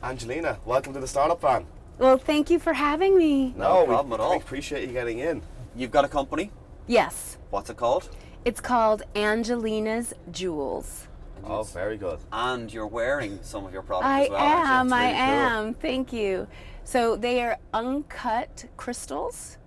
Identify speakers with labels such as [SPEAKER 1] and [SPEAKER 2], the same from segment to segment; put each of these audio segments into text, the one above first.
[SPEAKER 1] Angelina, welcome to the Startup Van.
[SPEAKER 2] Well, thank you for having me.
[SPEAKER 3] No problem at all.
[SPEAKER 1] We appreciate you getting in.
[SPEAKER 3] You've got a company.
[SPEAKER 2] Yes.
[SPEAKER 3] What's it called?
[SPEAKER 2] It's called Angelina's Jewels.
[SPEAKER 1] Oh, very good.
[SPEAKER 3] And you're wearing some of your product
[SPEAKER 2] I
[SPEAKER 3] as well, aren't
[SPEAKER 2] am,
[SPEAKER 3] you?
[SPEAKER 2] I
[SPEAKER 1] It's really cool.
[SPEAKER 2] am. Thank you. So they are uncut crystals.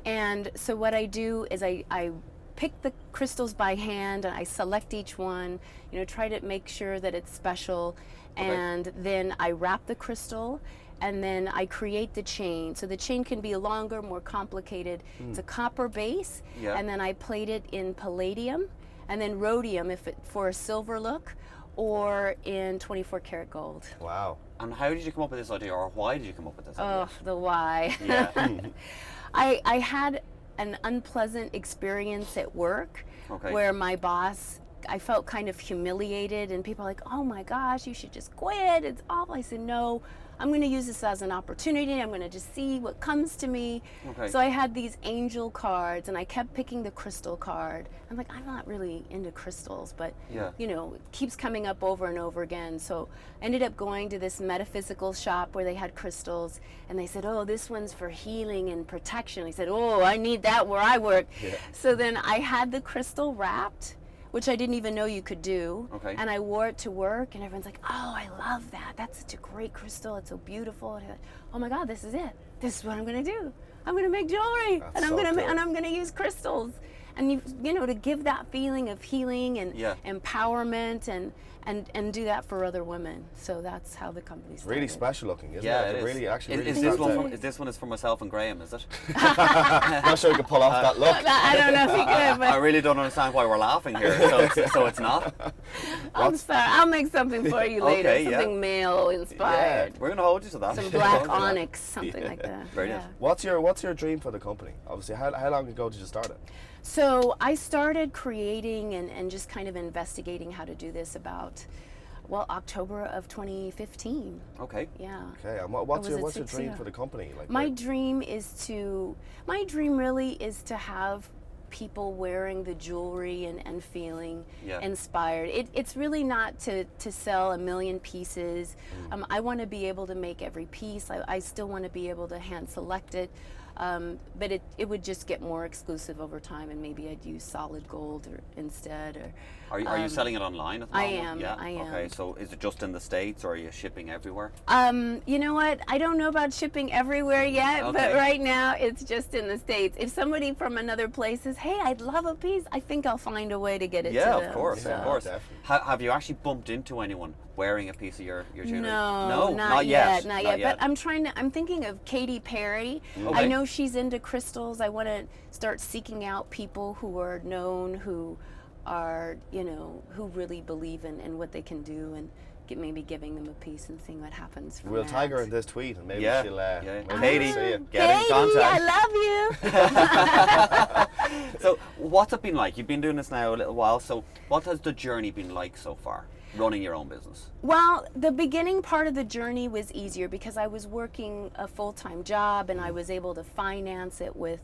[SPEAKER 2] And so what I do is I pick the crystals by hand and I select each one, try to make sure that it's special.
[SPEAKER 3] Okay.
[SPEAKER 2] And then I wrap the crystal and then I create the chain. So the chain can be longer, more complicated. It's a copper base,
[SPEAKER 3] Yeah.
[SPEAKER 2] and then I plate it in palladium and then rhodium for a silver look, or in 24 karat gold.
[SPEAKER 1] Wow.
[SPEAKER 3] And how did you come up with this idea, or why did you come up with this idea?
[SPEAKER 2] Oh, the why.
[SPEAKER 3] Yeah.
[SPEAKER 2] I had an unpleasant experience at work
[SPEAKER 3] Okay.
[SPEAKER 2] where my boss, I felt kind of humiliated, and people are like, oh my gosh, you should just quit. It's awful. I said, no, I'm going to use this as an opportunity. I'm going to just see what comes to me.
[SPEAKER 3] Okay.
[SPEAKER 2] So I had these angel cards, and I kept picking the crystal card. I'm like, I'm not really into crystals, but
[SPEAKER 3] Yeah.
[SPEAKER 2] it keeps coming up over and over again. So I ended up going to this metaphysical shop where they had crystals, and they said, oh, this one's for healing and protection. I said, oh, I need that where I work.
[SPEAKER 1] Yeah.
[SPEAKER 2] So then I had the crystal wrapped, which I didn't even know you could do.
[SPEAKER 3] Okay.
[SPEAKER 2] And I wore it to work, and everyone's like, oh, I love that. That's such a great crystal. It's so beautiful. And I'm like, oh my God, this is it. This is what I'm going to do. I'm going to make jewelry,
[SPEAKER 1] That's
[SPEAKER 2] and I'm
[SPEAKER 1] so
[SPEAKER 2] going to
[SPEAKER 1] cool.
[SPEAKER 2] and I'm going to use crystals. And to give that feeling of healing and
[SPEAKER 3] Yeah.
[SPEAKER 2] empowerment and do that for other women. So that's how the company started.
[SPEAKER 1] Really special looking, isn't
[SPEAKER 3] Yeah,
[SPEAKER 1] it?
[SPEAKER 3] it is.
[SPEAKER 1] Really, actually, really
[SPEAKER 3] is
[SPEAKER 1] stands
[SPEAKER 3] this one?
[SPEAKER 1] out.
[SPEAKER 3] Is this one is for myself and Graham? Is it?
[SPEAKER 1] Not sure you can pull off that look.
[SPEAKER 2] I don't know if you could,
[SPEAKER 3] I
[SPEAKER 2] but
[SPEAKER 3] really don't understand why we're laughing here. So it's not.
[SPEAKER 2] I'm sorry. I'll make something for you later.
[SPEAKER 3] Okay, yeah.
[SPEAKER 2] Something male inspired.
[SPEAKER 3] We're gonna hold you to that.
[SPEAKER 2] Some
[SPEAKER 3] Hold
[SPEAKER 2] black
[SPEAKER 3] you to that.
[SPEAKER 2] onyx, something like that.
[SPEAKER 3] Very
[SPEAKER 2] yeah.
[SPEAKER 3] good.
[SPEAKER 1] What's your dream for the company? Obviously, how long ago did you start it?
[SPEAKER 2] So I started creating and just kind of investigating how to do this about, October of 2015.
[SPEAKER 3] Okay.
[SPEAKER 2] Yeah.
[SPEAKER 1] Okay, and
[SPEAKER 2] was
[SPEAKER 1] what's
[SPEAKER 2] at
[SPEAKER 1] your
[SPEAKER 2] 6
[SPEAKER 1] dream
[SPEAKER 2] years.
[SPEAKER 1] for the company? Like,
[SPEAKER 2] My dream really is to have people wearing the jewelry and feeling
[SPEAKER 3] Yeah.
[SPEAKER 2] inspired. It's really not to sell a million pieces. I want to be able to make every piece. I still want to be able to hand select it. But it would just get more exclusive over time, and maybe I'd use solid gold instead.
[SPEAKER 3] Are you selling it online at the
[SPEAKER 2] I
[SPEAKER 3] moment?
[SPEAKER 2] am,
[SPEAKER 3] Yeah.
[SPEAKER 2] I am.
[SPEAKER 3] Okay. So is it just in the States, or are you shipping everywhere?
[SPEAKER 2] You know what? I don't know about shipping everywhere yet, but
[SPEAKER 3] Okay.
[SPEAKER 2] right now it's just in the States. If somebody from another place says, hey, I'd love a piece, I think I'll find a way to get it to
[SPEAKER 3] Yeah,
[SPEAKER 2] them.
[SPEAKER 3] of course,
[SPEAKER 1] Yeah,
[SPEAKER 3] of course.
[SPEAKER 1] definitely.
[SPEAKER 3] Have you actually bumped into anyone wearing a piece of your jewelry?
[SPEAKER 2] No,
[SPEAKER 3] not yet.
[SPEAKER 2] Not yet. But I'm thinking of Katy Perry.
[SPEAKER 3] Okay.
[SPEAKER 2] I know she's into crystals. I want to start seeking out people who are known, who are, who really believe in what they can do, and maybe giving them a piece and seeing what happens from
[SPEAKER 1] We'll
[SPEAKER 2] that.
[SPEAKER 1] tag her in this tweet, and maybe
[SPEAKER 3] Yeah,
[SPEAKER 1] she'll
[SPEAKER 3] yeah.
[SPEAKER 1] maybe
[SPEAKER 3] Katie,
[SPEAKER 1] see you.
[SPEAKER 3] get in
[SPEAKER 2] Katie,
[SPEAKER 3] contact.
[SPEAKER 2] I love you.
[SPEAKER 3] So what's it been like? You've been doing this now a little while. So what has the journey been like so far, running your own business?
[SPEAKER 2] Well, the beginning part of the journey was easier because I was working a full-time job, and I was able to finance it with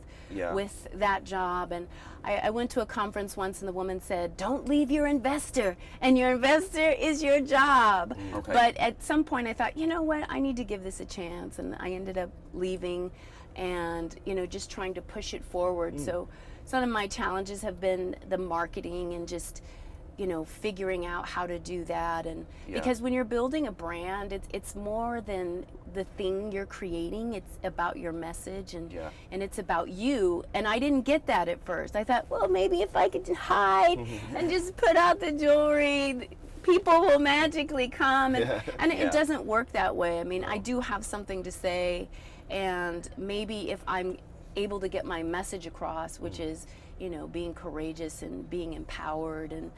[SPEAKER 2] that job. And I went to a conference once, and the woman said, don't leave your investor, and your investor is your job.
[SPEAKER 3] Okay.
[SPEAKER 2] But at some point I thought, you know what, I need to give this a chance, and I ended up leaving and just trying to push it forward. So some of my challenges have been the marketing and just figuring out how to do that. And because when you're building a brand, it's more than the thing you're creating. It's about your message, and it's about you. And I didn't get that at first. I thought, well, maybe if I could just hide and just put out the jewelry, people will magically come. And it doesn't work that way. I mean, I do have something to say, and maybe if I'm able to get my message across, which is, being courageous and being empowered and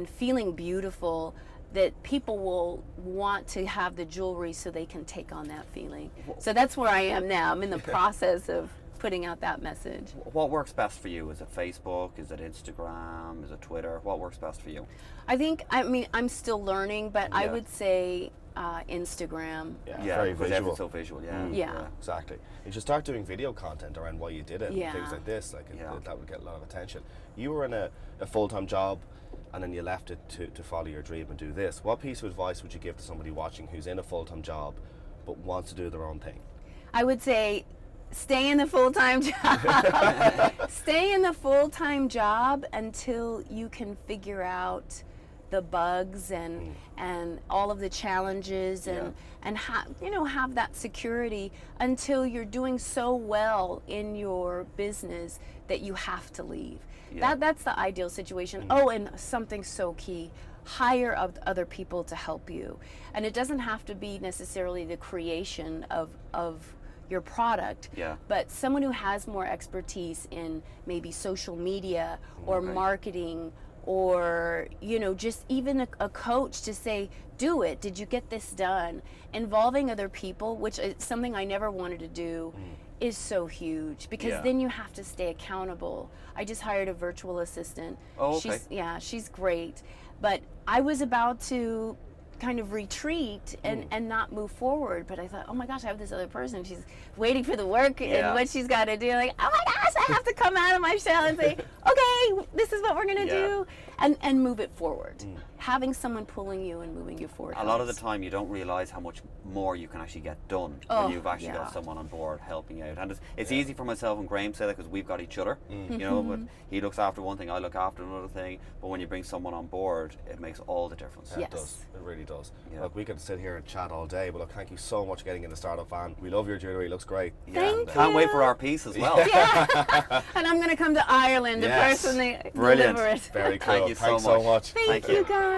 [SPEAKER 2] feeling beautiful, that people will want to have the jewelry so they can take on that feeling. So that's where I am now. I'm in the process of putting out that message.
[SPEAKER 3] What works best for you? Is it Facebook? Is it Instagram? Is it Twitter? What works best for you?
[SPEAKER 2] I'm still learning, but I would say Instagram.
[SPEAKER 1] Very
[SPEAKER 3] because
[SPEAKER 1] visual.
[SPEAKER 3] it's so visual.
[SPEAKER 2] Yeah.
[SPEAKER 1] Exactly. You should start doing video content around why you did it, and
[SPEAKER 2] Yeah.
[SPEAKER 1] things like this. That would get a lot of attention. You were in a full-time job, and then you left it to follow your dream and do this. What piece of advice would you give to somebody watching who's in a full-time job but wants to do their own thing?
[SPEAKER 2] I would say stay in the full-time job. Stay in the full-time job until you can figure out the bugs and all of the challenges and have that security until you're doing so well in your business that you have to leave. That's the ideal situation. Oh, and something so key, hire other people to help you. And it doesn't have to be necessarily the creation of your product, but someone who has more expertise in maybe social media or marketing, or just even a coach to say, do it, did you get this done? Involving other people, which is something I never wanted to do, is so huge, because then you have to stay accountable. I just hired a virtual assistant.
[SPEAKER 3] Oh, okay.
[SPEAKER 2] She's great, but I was about to kind of retreat and not move forward, but I thought, oh my gosh, I have this other person, she's waiting for the work and what she's got to do, like, oh my gosh, I have to come out of my shell and say, okay, this is what we're gonna do, and move it forward. Having someone pulling you and moving you forward.
[SPEAKER 3] A lot of the time you don't realize how much more you can actually get done when you've actually got someone on board helping out. And it's easy for myself and Graham to say that because we've got each other, but he looks after one thing, I look after another thing, but when you bring someone on board, it makes all the difference.
[SPEAKER 1] It does, it really does. Look, we could sit here and chat all day, but look, thank you so much for getting in the startup van. We love your jewellery, it looks great.
[SPEAKER 2] Thank you.
[SPEAKER 3] Can't wait for our piece as well.
[SPEAKER 2] And I'm going to come to Ireland to personally deliver it.
[SPEAKER 1] Very cool.
[SPEAKER 3] Thank you
[SPEAKER 1] Thanks
[SPEAKER 3] so
[SPEAKER 1] so much.
[SPEAKER 2] Thank you guys.